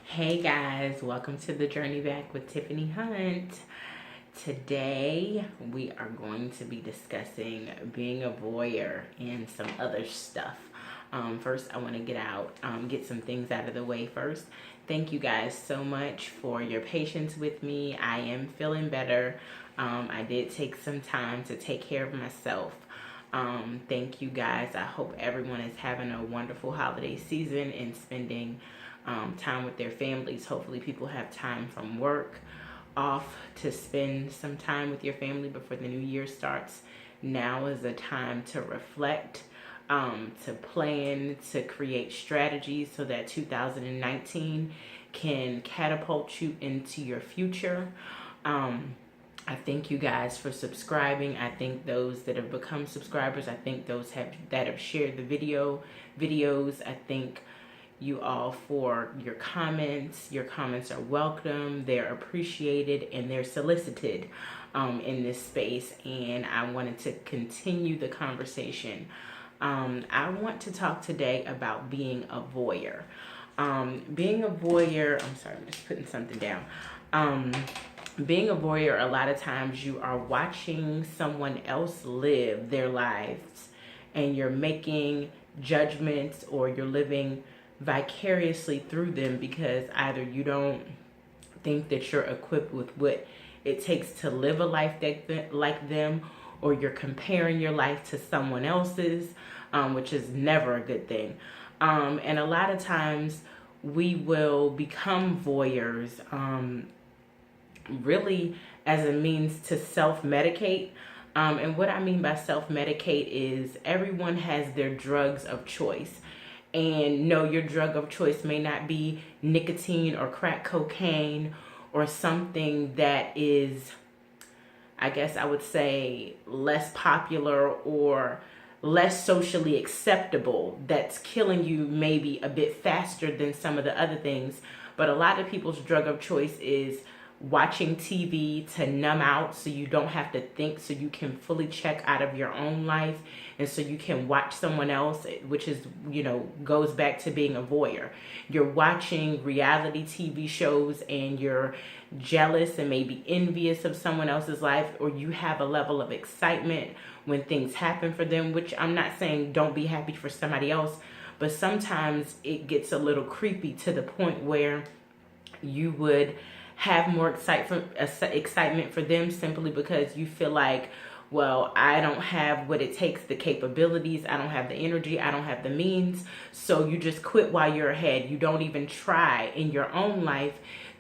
Hey guys, welcome to the Journey Back with Tiffany Hunt. Today we are going to be discussing being a voyeur and some other stuff. First, I want to get some things out of the way first. Thank you guys so much for your patience with me. I am feeling better. I did take some time to take care of myself. Thank you guys. I hope everyone is having a wonderful holiday season and spending time with their families. Hopefully people have time from work off to spend some time with your family before the new year starts. Now is the time to reflect, to plan, to create strategies so that 2019 can catapult you into your future. I thank you guys for subscribing. I thank those that have become subscribers. I thank those that have shared the videos. I thank you all for your comments. Your comments are welcome, they're appreciated, and they're solicited in this space. And I wanted to continue the conversation. I want to talk today about being a voyeur. Being a voyeur, I'm sorry, I'm just putting something down. Being a voyeur, a lot of times you are watching someone else live their lives and you're making judgments or you're living vicariously through them because either you don't think that you're equipped with what it takes to live a life like them, or you're comparing your life to someone else's, which is never a good thing. And a lot of times we will become voyeurs really as a means to self-medicate. And what I mean by self-medicate is everyone has their drugs of choice. And no, your drug of choice may not be nicotine or crack cocaine or something that is, I guess I would say, less popular or less socially acceptable, that's killing you maybe a bit faster than some of the other things. But a lot of people's drug of choice is watching TV to numb out so you don't have to think, so you can fully check out of your own life and so you can watch someone else, which is, goes back to being a voyeur. You're watching reality TV shows and you're jealous and maybe envious of someone else's life, or you have a level of excitement when things happen for them, which I'm not saying don't be happy for somebody else, but sometimes it gets a little creepy to the point where you would have more excitement for them simply because you feel like, well, I don't have what it takes, the capabilities, I don't have the energy, I don't have the means. So you just quit while you're ahead. You don't even try in your own life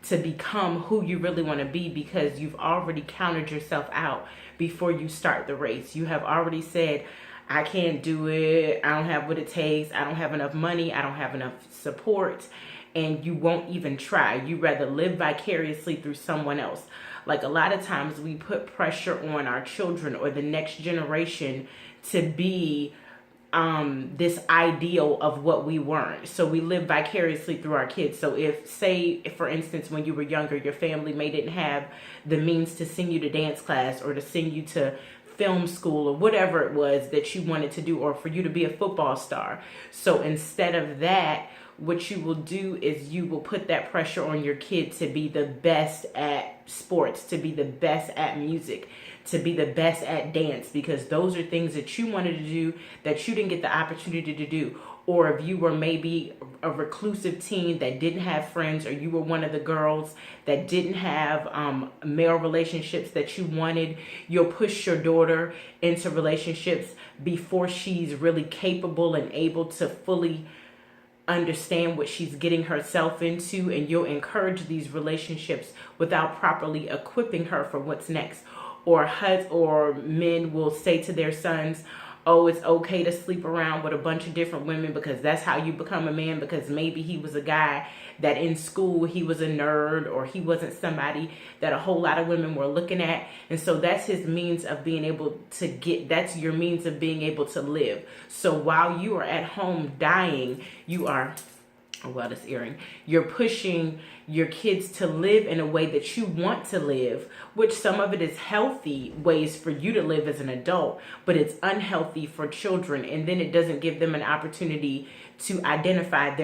to become who you really want to be because you've already counted yourself out before you start the race. You have already said, I can't do it, I don't have what it takes, I don't have enough money, I don't have enough support. And you won't even try. You rather live vicariously through someone else. Like a lot of times we put pressure on our children or the next generation to be this ideal of what we weren't. So we live vicariously through our kids. So if, say, for instance, when you were younger, your family didn't have the means to send you to dance class or to send you to film school or whatever it was that you wanted to do, or for you to be a football star. So instead of that, what you will do is you will put that pressure on your kid to be the best at sports, to be the best at music, to be the best at dance, because those are things that you wanted to do that you didn't get the opportunity to do. Or if you were maybe a reclusive teen that didn't have friends, or you were one of the girls that didn't have male relationships that you wanted, you'll push your daughter into relationships before she's really capable and able to fully understand what she's getting herself into, and you'll encourage these relationships without properly equipping her for what's next. Or men will say to their sons, oh, it's okay to sleep around with a bunch of different women because that's how you become a man, because maybe he was a guy that in school he was a nerd, or he wasn't somebody that a whole lot of women were looking at. And so that's his means of being able to that's your means of being able to live. So while you are at home dying, you are well, this earring, you're pushing your kids to live in a way that you want to live, which some of it is healthy ways for you to live as an adult, but it's unhealthy for children. And then it doesn't give them an opportunity to identify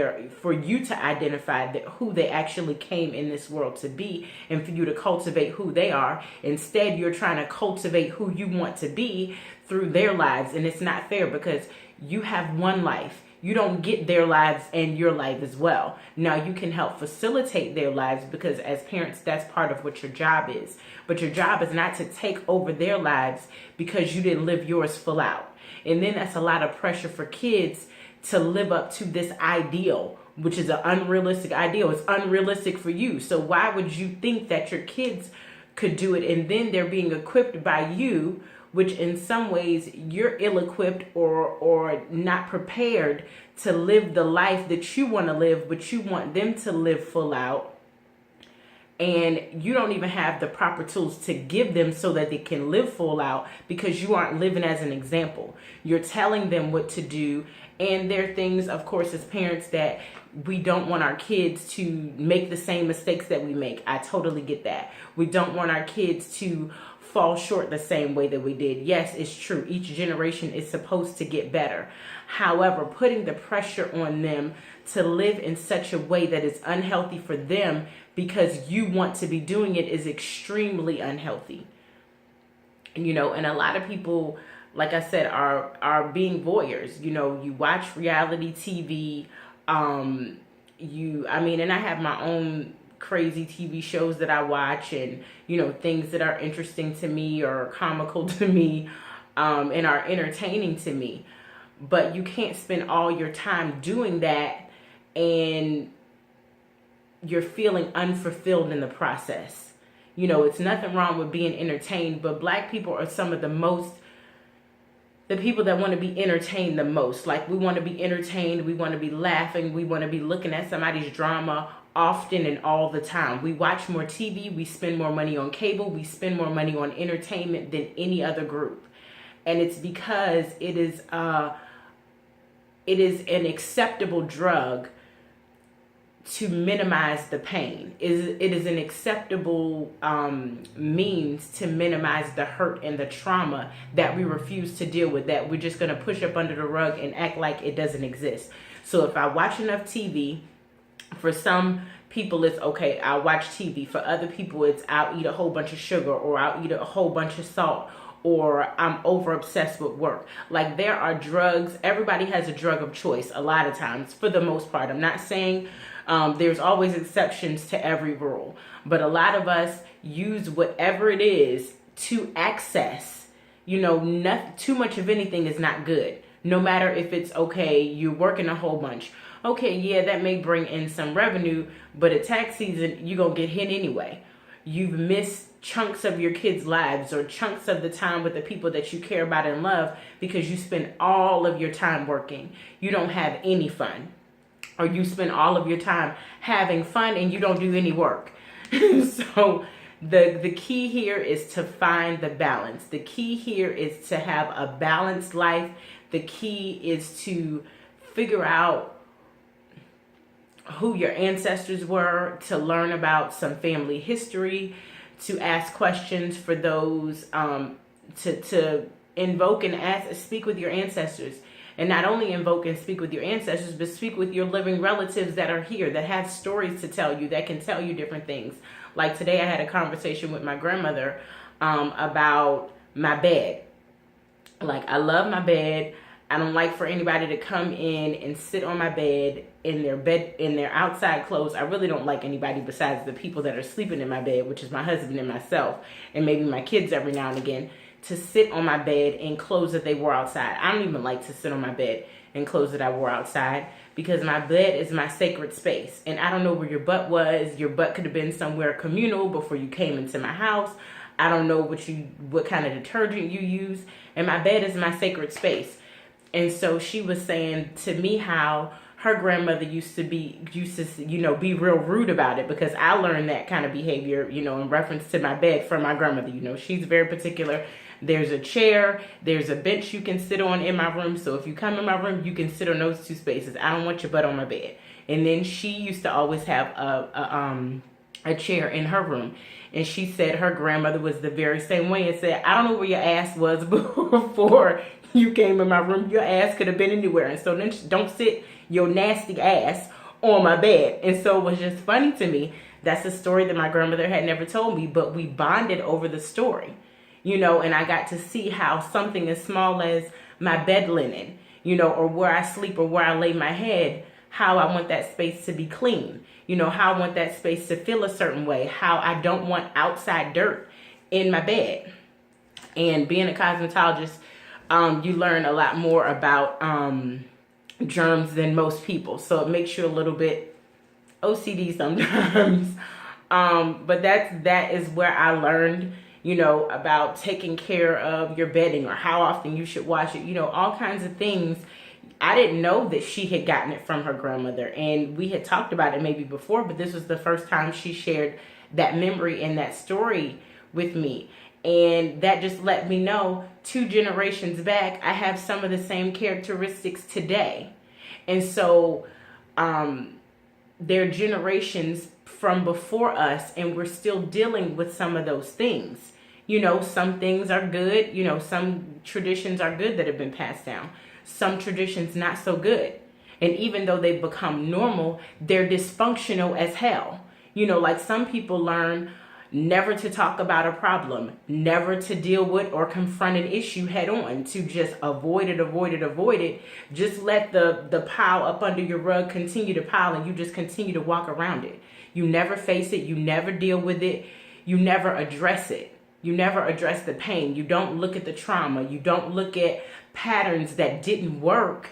for you to identify who they actually came in this world to be, and for you to cultivate who they are. Instead, you're trying to cultivate who you want to be through their lives. And it's not fair, because you have one life. You don't get their lives and your life as well. Now, you can help facilitate their lives, because as parents, that's part of what your job is. But your job is not to take over their lives because you didn't live yours full out. And then that's a lot of pressure for kids to live up to this ideal, which is an unrealistic ideal. It's unrealistic for you. So why would you think that your kids could do it? And then they're being equipped by you, which in some ways you're ill-equipped or not prepared to live the life that you want to live, but you want them to live full out. And you don't even have the proper tools to give them so that they can live full out, because you aren't living as an example. You're telling them what to do. And there are things, of course, as parents, that we don't want our kids to make the same mistakes that we make. I totally get that. We don't want our kids to fall short the same way that we did. Yes, it's true. Each generation is supposed to get better. However, putting the pressure on them to live in such a way that is unhealthy for them because you want to be doing it is extremely unhealthy. And a lot of people, like I said, are being voyeurs. You watch reality TV. And I have my own crazy TV shows that I watch, and things that are interesting to me or comical to me, and are entertaining to me. But you can't spend all your time doing that and you're feeling unfulfilled in the process. It's nothing wrong with being entertained, but Black people are some of the people that want to be entertained the most. Like, we want to be entertained, we want to be laughing, we want to be looking at somebody's drama often and all the time. We watch more TV, we spend more money on cable, we spend more money on entertainment than any other group. And it's because it is an acceptable drug to minimize the pain. It is an acceptable means to minimize the hurt and the trauma that we refuse to deal with, that we're just going to push up under the rug and act like it doesn't exist. So if I watch enough TV, for some people it's okay, I'll watch TV. For other people it's I'll eat a whole bunch of sugar, or I'll eat a whole bunch of salt, or I'm over obsessed with work. Like, there are drugs. Everybody has a drug of choice a lot of times, for the most part. I'm not saying there's always exceptions to every rule, but a lot of us use whatever it is to access. Too much of anything is not good. No matter if it's okay, you're working a whole bunch. Okay, yeah, that may bring in some revenue, but at tax season, you're going to get hit anyway. You've missed chunks of your kids' lives, or chunks of the time with the people that you care about and love, because you spend all of your time working. You don't have any fun. Or you spend all of your time having fun and you don't do any work. So the key here is to find the balance. The key here is to have a balanced life. The key is to figure out who your ancestors were, to learn about some family history, to ask questions for those, to invoke and speak with your ancestors. And not only invoke and speak with your ancestors, but speak with your living relatives that are here, that have stories to tell you, that can tell you different things. Like today I had a conversation with my grandmother about my bed. Like, I love my bed. I don't like for anybody to come in and sit on my bed in their outside clothes. I really don't like anybody besides the people that are sleeping in my bed, which is my husband and myself, and maybe my kids every now and again, to sit on my bed in clothes that they wore outside. I don't even like to sit on my bed in clothes that I wore outside, because my bed is my sacred space. And I don't know where your butt was. Your butt could have been somewhere communal before you came into my house. I don't know what kind of detergent you use. And my bed is my sacred space. And so she was saying to me how her grandmother used to be real rude about it, because I learned that kind of behavior, in reference to my bed from my grandmother. She's very particular. There's a chair, there's a bench you can sit on in my room. So if you come in my room, you can sit on those two spaces. I don't want your butt on my bed. And then she used to always have a chair in her room. And she said her grandmother was the very same way and said, I don't know where your ass was before you came in my room. Your ass could have been anywhere. And so then don't sit your nasty ass on my bed. And so it was just funny to me. That's a story that my grandmother had never told me, but we bonded over the story, you know, and I got to see how something as small as my bed linen, you know, or where I sleep or where I lay my head, how I want that space to be clean, you know, how I want that space to feel a certain way, how I don't want outside dirt in my bed. And being a cosmetologist, you learn a lot more about germs than most people. So it makes you a little bit OCD sometimes. But that is where I learned, you know, about taking care of your bedding or how often you should wash it, you know, all kinds of things. I didn't know that she had gotten it from her grandmother, and we had talked about it maybe before, but this was the first time she shared that memory and that story with me. And that just let me know 2 generations back, I have some of the same characteristics today. And so there are generations from before us, and we're still dealing with some of those things. You know, some things are good. You know, some traditions are good that have been passed down. Some traditions not so good. And even though they've become normal, they're dysfunctional as hell. You know, like some people learn never to talk about a problem, never to deal with or confront an issue head on, to just avoid it. Just let the pile up under your rug continue to pile, and you just continue to walk around it. You never face it. You never deal with it. You never address it. You never address the pain. You don't look at the trauma. You don't look at patterns that didn't work.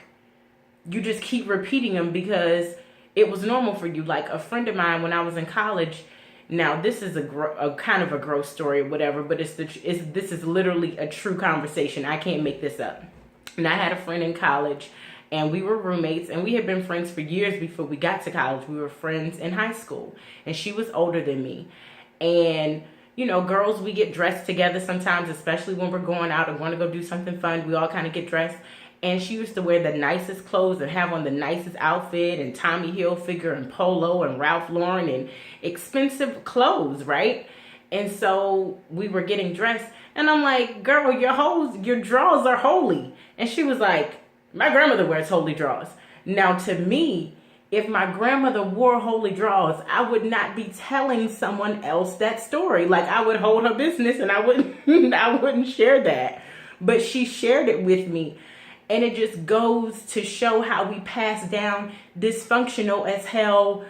You just keep repeating them because it was normal for you. Like a friend of mine when I was in college. Now, this is a kind of a gross story or whatever, but this is literally a true conversation. I can't make this up. And I had a friend in college, and we were roommates, and we had been friends for years before we got to college. We were friends in high school, and she was older than me. And, you know, girls, we get dressed together sometimes, especially when we're going out or going to go do something fun. We all kind of get dressed. And she used to wear the nicest clothes and have on the nicest outfit and Tommy Hilfiger and Polo and Ralph Lauren and expensive clothes, right? And so we were getting dressed, and I'm like, girl, your drawers are holy. And she was like, my grandmother wears holy drawers. Now, to me, if my grandmother wore holy drawers, I would not be telling someone else that story. Like, I would hold her business and I wouldn't share that. But she shared it with me. And it just goes to show how we pass down dysfunctional as hell,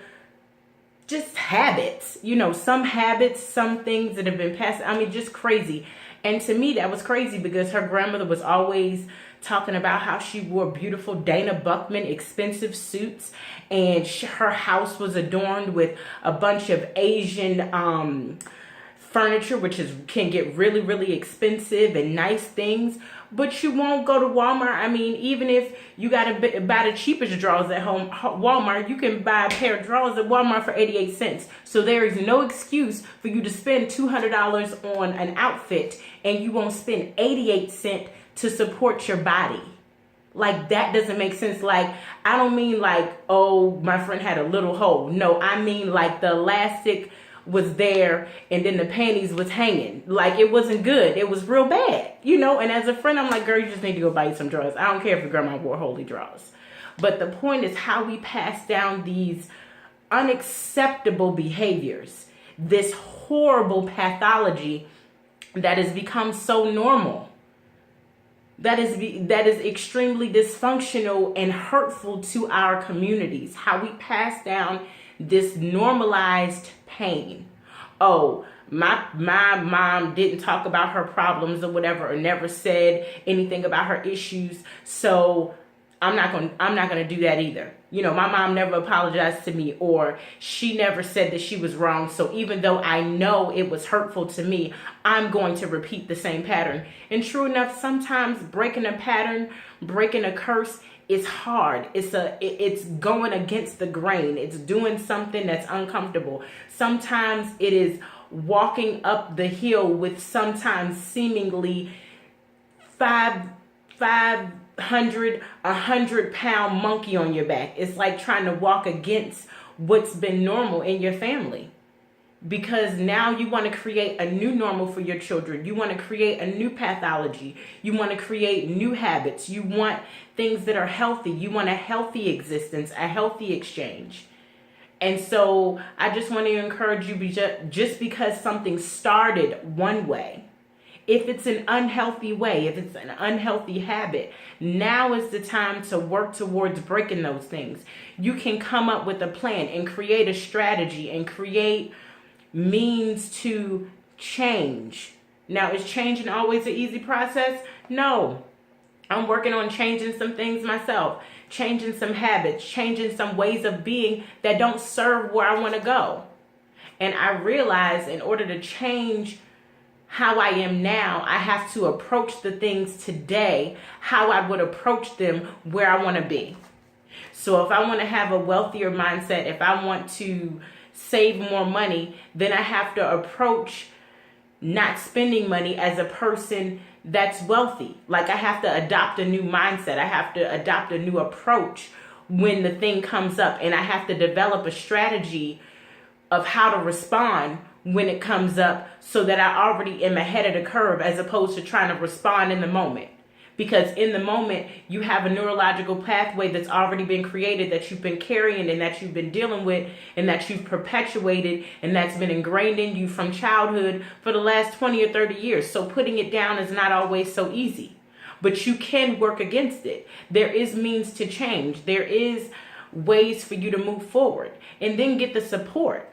just habits. You know, some habits, some things that have been passed. I mean, just crazy. And to me, that was crazy because her grandmother was always talking about how she wore beautiful Dana Buckman expensive suits, and her house was adorned with a bunch of Asian furniture, which can get really, really expensive and nice things. But you won't go to Walmart. I mean, even if you got to buy the cheapest drawers at home, Walmart, you can buy a pair of drawers at Walmart for 88 cents. So there is no excuse for you to spend $200 on an outfit and you won't spend 88 cents to support your body. Like, that doesn't make sense. Like, I don't mean like, oh, my friend had a little hole. No, I mean like the elastic was there and then the panties was hanging. Like, it wasn't good. It was real bad, you know. And as a friend, I'm like, girl, you just need to go buy you some drawers. I don't care if your grandma wore holy drawers. But the point is how we pass down these unacceptable behaviors, this horrible pathology that has become so normal, that is extremely dysfunctional and hurtful to our communities. How we pass down this normalized pain. Oh, my mom didn't talk about her problems or whatever, or never said anything about her issues, so I'm not going to do that either. You know, my mom never apologized to me, or she never said that she was wrong, so even though I know it was hurtful to me, I'm going to repeat the same pattern. And true enough, sometimes breaking a pattern, breaking a curse, it's hard. It's going against the grain. It's doing something that's uncomfortable. Sometimes it is walking up the hill with sometimes seemingly five 100-pound monkey on your back. It's like trying to walk against what's been normal in your family. Because now you want to create a new normal for your children. You want to create a new pathology. You want to create new habits. You want things that are healthy. You want a healthy existence, a healthy exchange. And so I just want to encourage you, just because something started one way, if it's an unhealthy way, if it's an unhealthy habit, now is the time to work towards breaking those things. You can come up with a plan and create a strategy and create means to change. Now, is changing always an easy process? No. I'm working on changing some things myself, changing some habits, changing some ways of being that don't serve where I want to go. And I realize in order to change how I am now, I have to approach the things today how I would approach them where I want to be. So if I want to have a wealthier mindset, if I want to save more money, then I have to approach not spending money as a person that's wealthy. Like I have to adopt a new mindset. I have to adopt a new approach when the thing comes up, and I have to develop a strategy of how to respond when it comes up so that I already am ahead of the curve as opposed to trying to respond in the moment. Because in the moment, you have a neurological pathway that's already been created, that you've been carrying and that you've been dealing with and that you've perpetuated and that's been ingrained in you from childhood for the last 20 or 30 years. So putting it down is not always so easy, but you can work against it. There is means to change. There is ways for you to move forward, and then get the support.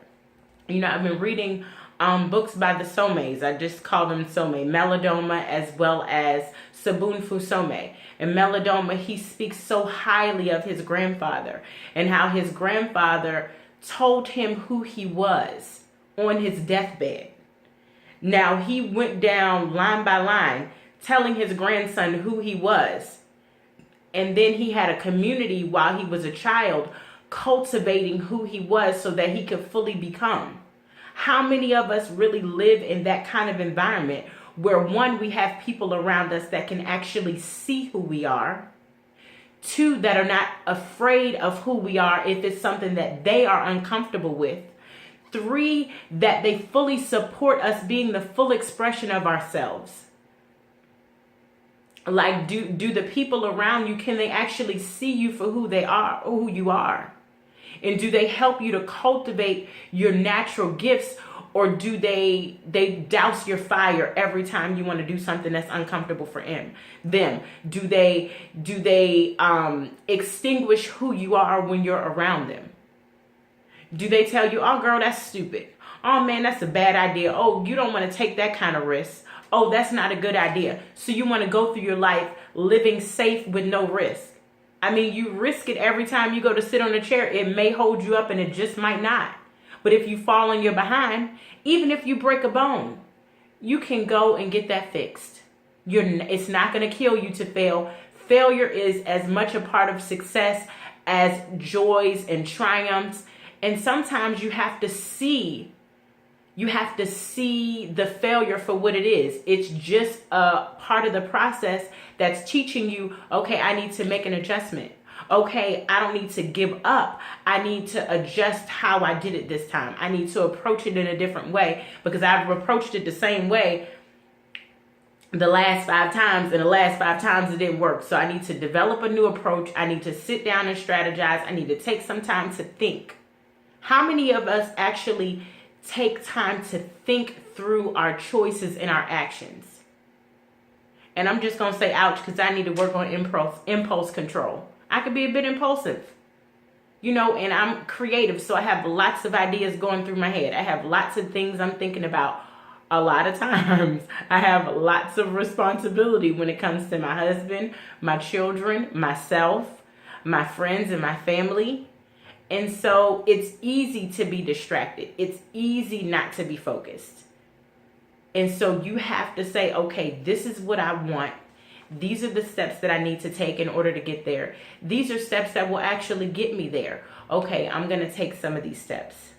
You know, I've been reading books by the Someys. I just call them Some, Melodoma as well as Sabunfu Some. And Melodoma, he speaks so highly of his grandfather and how his grandfather told him who he was on his deathbed. Now, he went down line by line telling his grandson who he was. And then he had a community while he was a child cultivating who he was so that he could fully become. How many of us really live in that kind of environment where, one, we have people around us that can actually see who we are, two, that are not afraid of who we are if it's something that they are uncomfortable with, three, that they fully support us being the full expression of ourselves. Like, do the people around you, can they actually see you for who they are or who you are? And do they help you to cultivate your natural gifts, or do they douse your fire every time you want to do something that's uncomfortable for them? Do they extinguish who you are when you're around them? Do they tell you, oh girl, that's stupid. Oh man, that's a bad idea. Oh, you don't want to take that kind of risk. Oh, that's not a good idea. So you want to go through your life living safe with no risk. I mean, you risk it every time you go to sit on a chair. It may hold you up and it just might not. But if you fall on your behind, even if you break a bone, you can go and get that fixed. It's not going to kill you to fail. Failure is as much a part of success as joys and triumphs. And sometimes you have to see the failure for what it is. It's just a part of the process that's teaching you, okay, I need to make an adjustment. Okay, I don't need to give up. I need to adjust how I did it this time. I need to approach it in a different way because I've approached it the same way the last 5 times, and the last 5 times it didn't work. So I need to develop a new approach. I need to sit down and strategize. I need to take some time to think. How many of us actually take time to think through our choices and our actions? And I'm just going to say ouch, because I need to work on impulse control. I could be a bit impulsive, you know, and I'm creative. So I have lots of ideas going through my head. I have lots of things I'm thinking about a lot of times. I have lots of responsibility when it comes to my husband, my children, myself, my friends, and my family. And so it's easy to be distracted. It's easy not to be focused. And so you have to say, okay, this is what I want. These are the steps that I need to take in order to get there. These are steps that will actually get me there. Okay, I'm going to take some of these steps.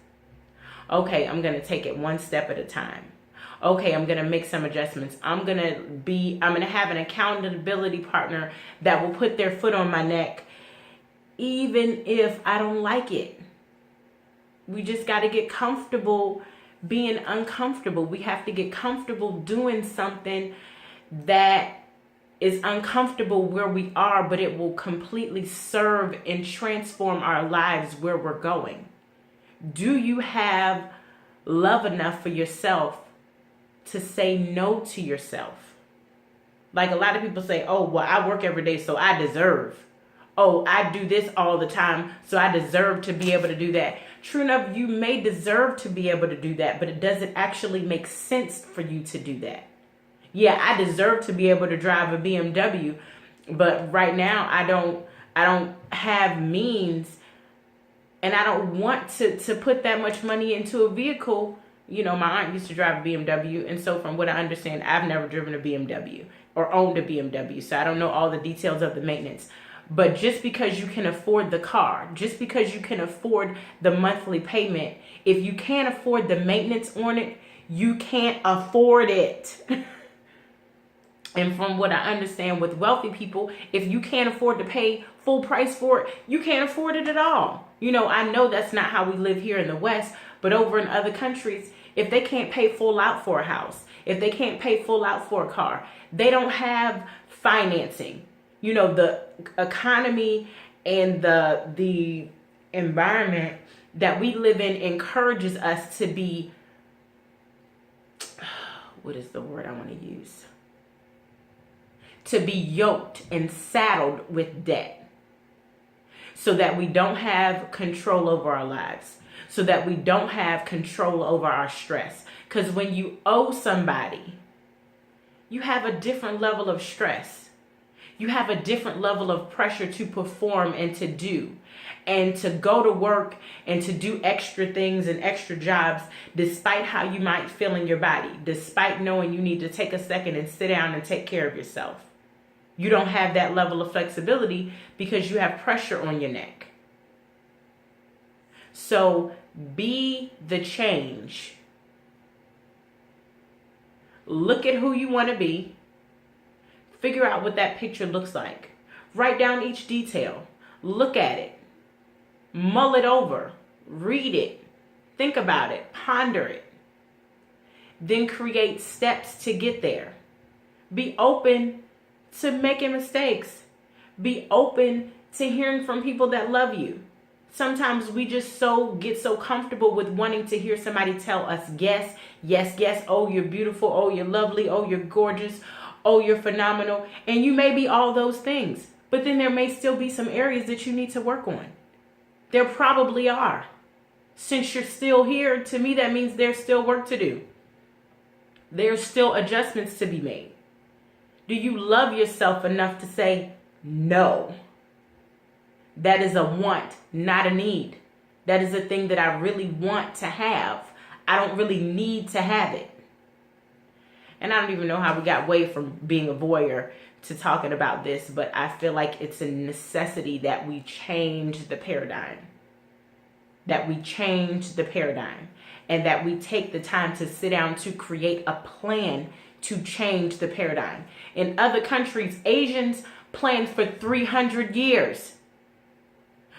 Okay, I'm going to take it one step at a time. Okay, I'm going to make some adjustments. I'm going to have an accountability partner that will put their foot on my neck even if I don't like it. We just got to get comfortable being uncomfortable. We have to get comfortable doing something that is uncomfortable where we are, but it will completely serve and transform our lives where we're going. Do you have love enough for yourself to say no to yourself? Like a lot of people say, oh, well, I work every day, so I deserve. Oh, I do this all the time, so I deserve to be able to do that. True enough, you may deserve to be able to do that, but it doesn't actually make sense for you to do that. Yeah, I deserve to be able to drive a BMW, but right now I don't have means, and I don't want to put that much money into a vehicle. You know, my aunt used to drive a BMW, and so from what I understand, I've never driven a BMW or owned a BMW, so I don't know all the details of the maintenance. But just because you can afford the car, just because you can afford the monthly payment, if you can't afford the maintenance on it, you can't afford it. And from what I understand with wealthy people, if you can't afford to pay full price for it, you can't afford it at all. You know, I know that's not how we live here in the West, but over in other countries, if they can't pay full out for a house, if they can't pay full out for a car, they don't have financing. You know, the economy and the environment that we live in encourages us to be, what is the word I want to use? To be yoked and saddled with debt so that we don't have control over our lives, so that we don't have control over our stress. Because when you owe somebody, you have a different level of stress. You have a different level of pressure to perform and to do, and to go to work and to do extra things and extra jobs, despite how you might feel in your body, despite knowing you need to take a second and sit down and take care of yourself. You don't have that level of flexibility because you have pressure on your neck. So be the change. Look at who you want to be. Figure out what that picture looks like. Write down each detail. Look at it. Mull it over. Read it. Think about it. Ponder it. Then create steps to get there. Be open to making mistakes. Be open to hearing from people that love you. Sometimes we just get so comfortable with wanting to hear somebody tell us yes, yes, yes. Oh, you're beautiful. Oh, you're lovely. Oh, you're gorgeous. Oh, you're phenomenal. And you may be all those things, but then there may still be some areas that you need to work on. There probably are. Since you're still here, to me, that means there's still work to do. There's still adjustments to be made. Do you love yourself enough to say no? That is a want, not a need. That is a thing that I really want to have. I don't really need to have it. And I don't even know how we got away from being a voyeur to talking about this, but I feel like it's a necessity that we change the paradigm. That we change the paradigm. And that we take the time to sit down to create a plan to change the paradigm. In other countries, Asians plan for 300 years.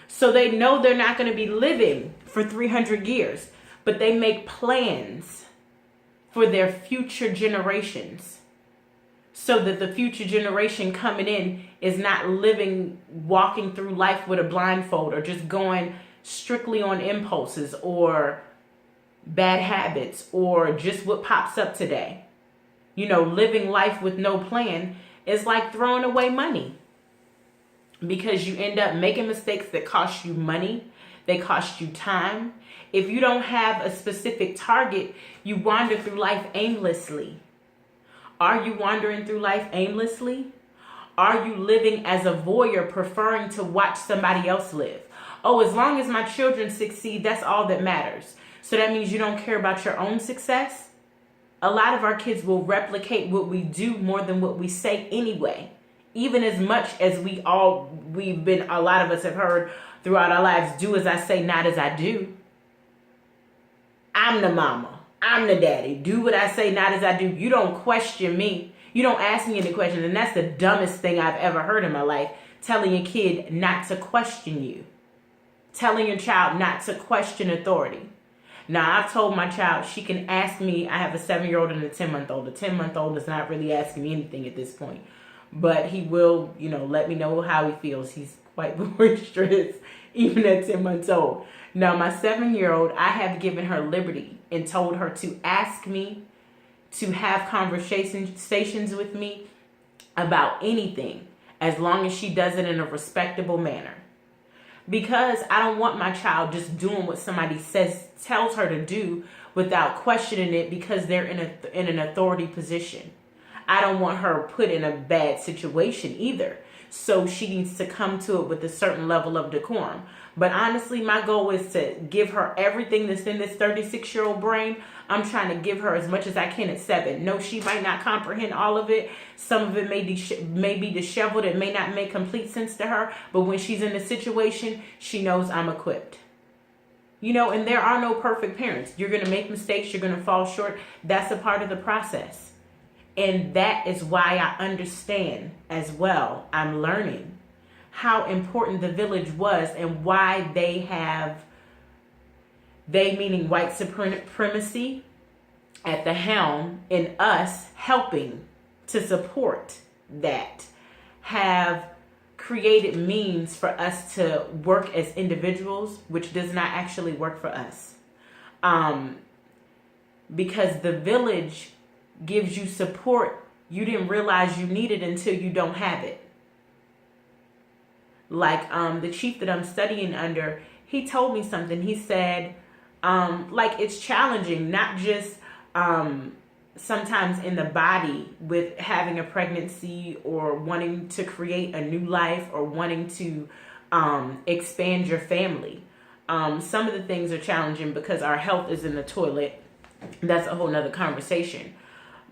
So they know they're not going to be living for 300 years, but they make plans for their future generations so that the future generation coming in is not walking through life with a blindfold or just going strictly on impulses or bad habits or just what pops up today. You know, living life with no plan is like throwing away money because you end up making mistakes that cost you money. They cost you time. If you don't have a specific target, you wander through life aimlessly. Are you wandering through life aimlessly? Are you living as a voyeur, preferring to watch somebody else live? Oh, as long as my children succeed, that's all that matters. So that means you don't care about your own success? A lot of our kids will replicate what we do more than what we say anyway. Even as much as a lot of us have heard throughout our lives, do as I say, not as I do. I'm the mama. I'm the daddy. Do what I say, not as I do. You don't question me. You don't ask me any questions. And that's the dumbest thing I've ever heard in my life. Telling a kid not to question you. Telling your child not to question authority. Now, I've told my child she can ask me. I have a 7-year-old and a 10-month-old. The 10-month-old is not really asking me anything at this point. But he will, let me know how he feels. He's quite boisterous, even at 10 months old. Now, my 7-year-old, I have given her liberty and told her to ask me, to have conversations with me about anything, as long as she does it in a respectable manner. Because I don't want my child just doing what somebody tells her to do without questioning it because they're in an authority position. I don't want her put in a bad situation either. So she needs to come to it with a certain level of decorum. But honestly, my goal is to give her everything that's in this 36-year-old brain. I'm trying to give her as much as I can at 7. No, she might not comprehend all of it. Some of it may be disheveled. It may not make complete sense to her. But when she's in a situation, she knows I'm equipped. And there are no perfect parents. You're going to make mistakes. You're going to fall short. That's a part of the process. And that is why I understand as well. I'm learning how important the village was and why they meaning white supremacy at the helm, and us helping to support that, have created means for us to work as individuals, which does not actually work for us. Because the village gives you support you didn't realize you needed until you don't have it. Like the chief that I'm studying under, he told me something. He said, it's challenging, not just sometimes in the body with having a pregnancy or wanting to create a new life or wanting to expand your family. Some of the things are challenging because our health is in the toilet. That's a whole nother conversation.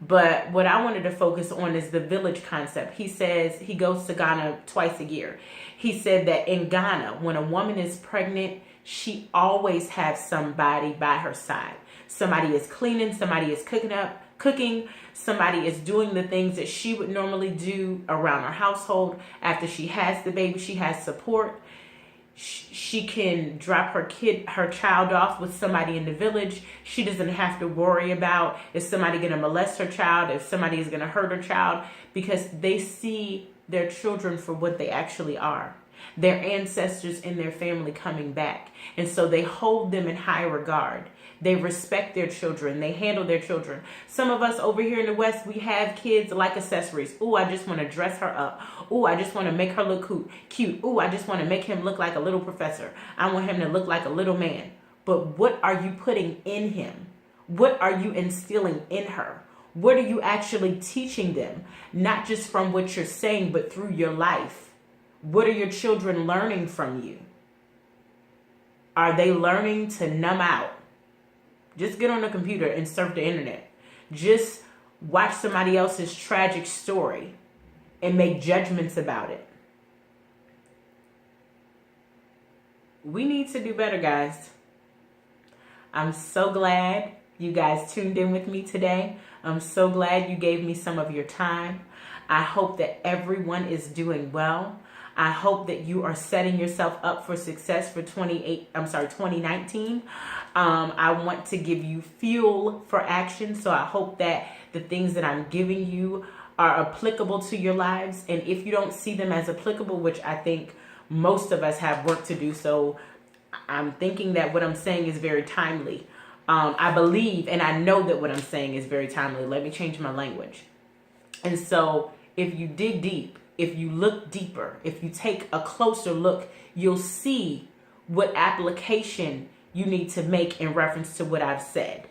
But what I wanted to focus on is the village concept. He says he goes to Ghana twice a year. He said that in Ghana, when a woman is pregnant, she always has somebody by her side. Somebody is cleaning, somebody is cooking, somebody is doing the things that she would normally do around her household. After she has the baby, she has support. She can drop her child off with somebody in the village. She doesn't have to worry about is somebody going to molest her child, if somebody is going to hurt her child, because they see their children for what they actually are. Their ancestors and their family coming back. And so they hold them in high regard. They respect their children. They handle their children. Some of us over here in the West, we have kids like accessories. Ooh, I just want to dress her up. Ooh, I just want to make her look cute. Ooh, I just want to make him look like a little professor. I want him to look like a little man. But what are you putting in him? What are you instilling in her? What are you actually teaching them? Not just from what you're saying, but through your life. What are your children learning from you? Are they learning to numb out? Just get on the computer and surf the internet. Just watch somebody else's tragic story and make judgments about it. We need to do better, guys. I'm so glad you guys tuned in with me today. I'm so glad you gave me some of your time. I hope that everyone is doing well. I hope that you are setting yourself up for success for 2019. I want to give you fuel for action. So I hope that the things that I'm giving you are applicable to your lives. And if you don't see them as applicable, which I think most of us have work to do, so I'm thinking that what I'm saying is very timely. I believe and I know that what I'm saying is very timely. Let me change my language. And so if you dig deep, if you look deeper, if you take a closer look, you'll see what application you need to make in reference to what I've said.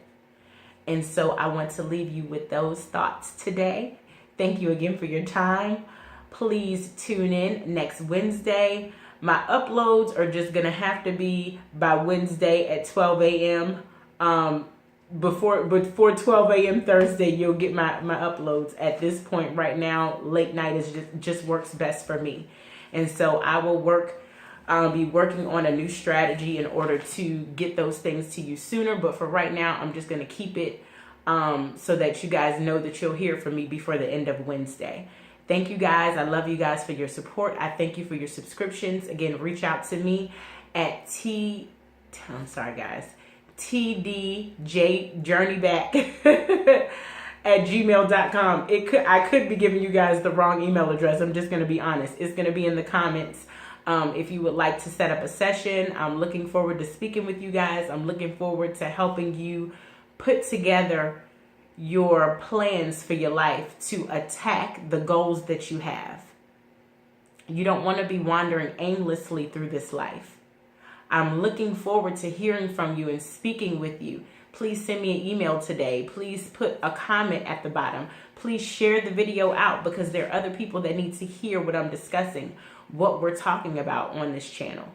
And so I want to leave you with those thoughts today. Thank you again for your time. Please tune in next Wednesday. My uploads are just going to have to be by Wednesday at 12 a.m. Before 12 a.m. Thursday, you'll get my uploads. At this point right now, late night is just works best for me. And so I will work I'll be working on a new strategy in order to get those things to you sooner. But for right now, I'm just going to keep it so that you guys know that you'll hear from me before the end of Wednesday. Thank you guys. I love you guys for your support. I thank you for your subscriptions. Again, reach out to me at tdjourneyb at gmail.com. I could be giving you guys the wrong email address. I'm just going to be honest. It's going to be in the comments. If you would like to set up a session, I'm looking forward to speaking with you guys. I'm looking forward to helping you put together your plans for your life to attack the goals that you have. You don't want to be wandering aimlessly through this life. I'm looking forward to hearing from you and speaking with you. Please send me an email today. Please put a comment at the bottom. Please share the video out, because there are other people that need to hear what I'm discussing, what we're talking about on this channel.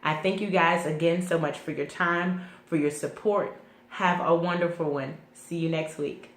I thank you guys again so much for your time, for your support. Have a wonderful one. See you next week.